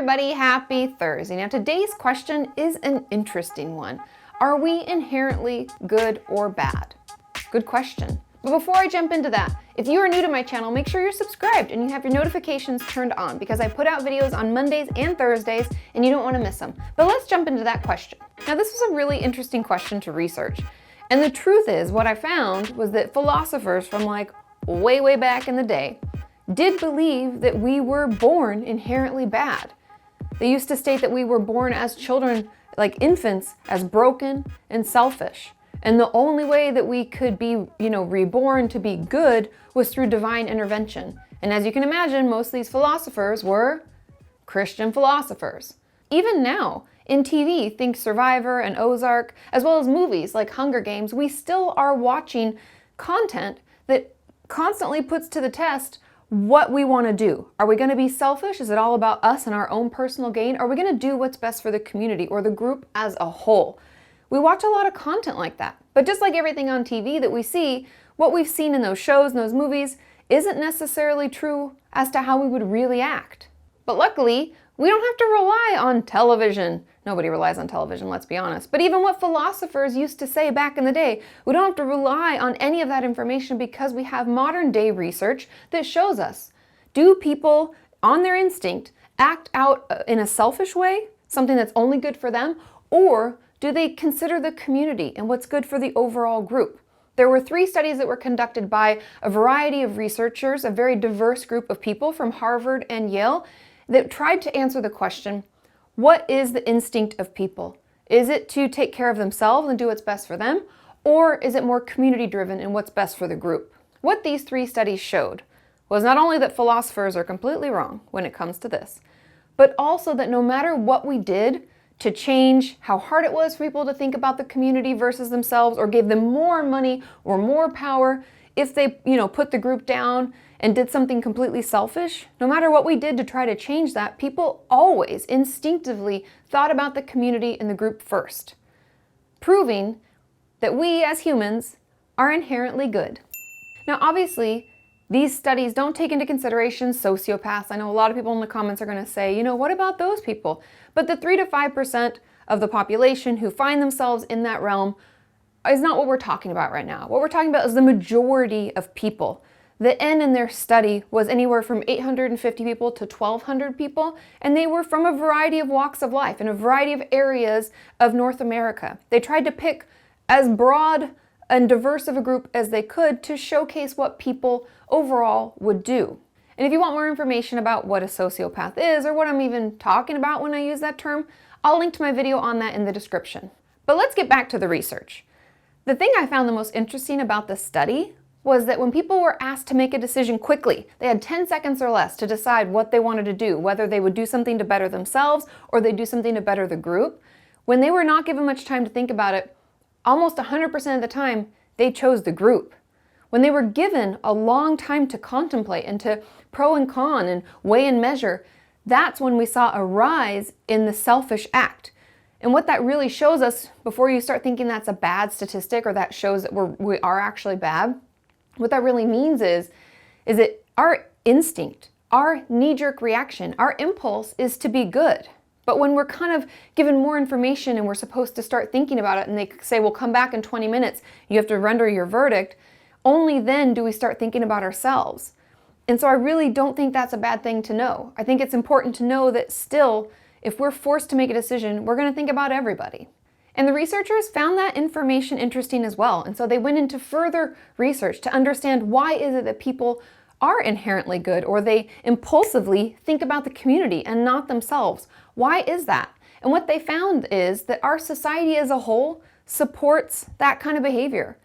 everybody, happy Thursday. Now today's question is an interesting one. Are we inherently good or bad? Good question. But before I jump into that, if you are new to my channel, make sure you're subscribed and you have your notifications turned on because I put out videos on Mondays and Thursdays and you don't want to miss them. But let's jump into that question. Now this was a really interesting question to research. And the truth is, what I found was that philosophers from way back in the day did believe that we were born inherently bad. They used to state that we were born as children, like infants, as broken and selfish. And the only way that we could be, reborn to be good was through divine intervention. And as you can imagine, most of these philosophers were Christian philosophers. Even now, in TV, think Survivor and Ozark, as well as movies like Hunger Games, we still are watching content that constantly puts to the test what we want to do. Are we going to be selfish? Is it all about us and our own personal gain? Are we going to do what's best for the community or the group as a whole? We watch a lot of content like that. But just like everything on TV that we see, what we've seen in those shows and those movies isn't necessarily true as to how we would really act. But luckily, we don't have to rely on television. Nobody relies on television, let's be honest. But even what philosophers used to say back in the day, we don't have to rely on any of that information because we have modern day research that shows us, do people on their instinct act out in a selfish way, something that's only good for them, or do they consider the community and what's good for the overall group? There were 3 studies that were conducted by a variety of researchers, a very diverse group of people from Harvard and Yale, that tried to answer the question, what is the instinct of people? Is it to take care of themselves and do what's best for them? Or is it more community driven and what's best for the group? What these 3 studies showed was not only that philosophers are completely wrong when it comes to this, but also that no matter what we did to change how hard it was for people to think about the community versus themselves or gave them more money or more power, if they, put the group down and did something completely selfish, no matter what we did to try to change that, people always instinctively thought about the community and the group first, proving that we as humans are inherently good. Now, obviously, these studies don't take into consideration sociopaths. I know a lot of people in the comments are going to say, what about those people? But the 3 to 5% of the population who find themselves in that realm is not what we're talking about right now. What we're talking about is the majority of people. The N in their study was anywhere from 850 people to 1,200 people, and they were from a variety of walks of life in a variety of areas of North America. They tried to pick as broad and diverse of a group as they could to showcase what people overall would do. And if you want more information about what a sociopath is or what I'm even talking about when I use that term, I'll link to my video on that in the description. But let's get back to the research. The thing I found the most interesting about this study was that when people were asked to make a decision quickly, they had 10 seconds or less to decide what they wanted to do, whether they would do something to better themselves or they'd do something to better the group. When they were not given much time to think about it, almost 100% of the time, they chose the group. When they were given a long time to contemplate and to pro and con and weigh and measure, that's when we saw a rise in the selfish act. And what that really shows us, before you start thinking that's a bad statistic or that shows that we are actually bad, what that really means is that our instinct, our knee-jerk reaction, our impulse is to be good. But when we're kind of given more information and we're supposed to start thinking about it and they say, well, come back in 20 minutes, you have to render your verdict, only then do we start thinking about ourselves. And so I really don't think that's a bad thing to know. I think it's important to know that still, if we're forced to make a decision, we're going to think about everybody. And the researchers found that information interesting as well. And so they went into further research to understand why is it that people are inherently good or they impulsively think about the community and not themselves. Why is that? And what they found is that our society as a whole supports that kind of behavior.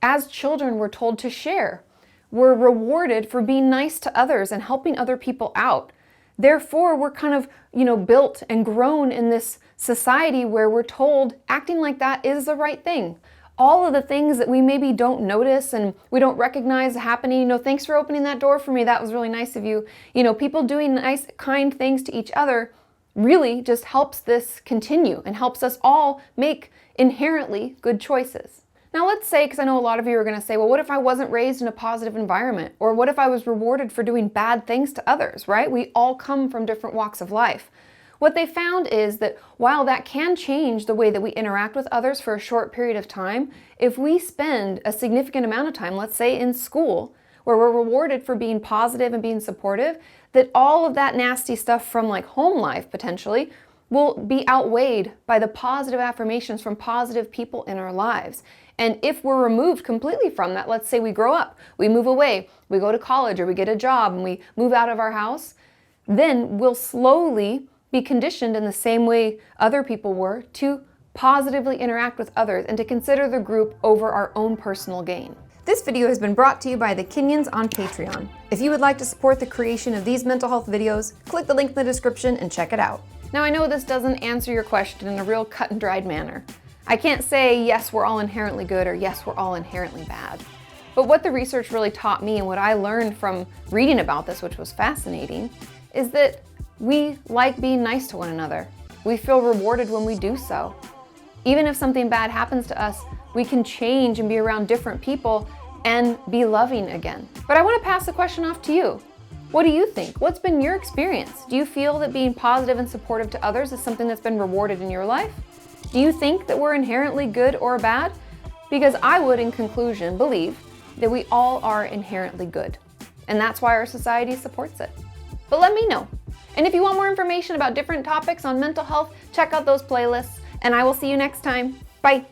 As children, we're told to share. We're rewarded for being nice to others and helping other people out. Therefore, we're kind of, built and grown in this society where we're told acting like that is the right thing. All of the things that we maybe don't notice and we don't recognize happening, thanks for opening that door for me, that was really nice of you. People doing nice, kind things to each other really just helps this continue and helps us all make inherently good choices. Now let's say, because I know a lot of you are going to say, well, what if I wasn't raised in a positive environment? Or what if I was rewarded for doing bad things to others, right? We all come from different walks of life. What they found is that while that can change the way that we interact with others for a short period of time, if we spend a significant amount of time, let's say in school, where we're rewarded for being positive and being supportive, that all of that nasty stuff from like home life potentially will be outweighed by the positive affirmations from positive people in our lives. And if we're removed completely from that, let's say we grow up, we move away, we go to college or we get a job and we move out of our house, then we'll slowly be conditioned in the same way other people were to positively interact with others and to consider the group over our own personal gain. This video has been brought to you by the Kenyans on Patreon. If you would like to support the creation of these mental health videos, click the link in the description and check it out. Now I know this doesn't answer your question in a real cut and dried manner. I can't say yes, we're all inherently good or yes, we're all inherently bad. But what the research really taught me and what I learned from reading about this, which was fascinating, is that we like being nice to one another. We feel rewarded when we do so. Even if something bad happens to us, we can change and be around different people and be loving again. But I want to pass the question off to you. What do you think? What's been your experience? Do you feel that being positive and supportive to others is something that's been rewarded in your life? Do you think that we're inherently good or bad? Because I would, in conclusion, believe that we all are inherently good. And that's why our society supports it. But let me know. And if you want more information about different topics on mental health, check out those playlists. And I will see you next time. Bye.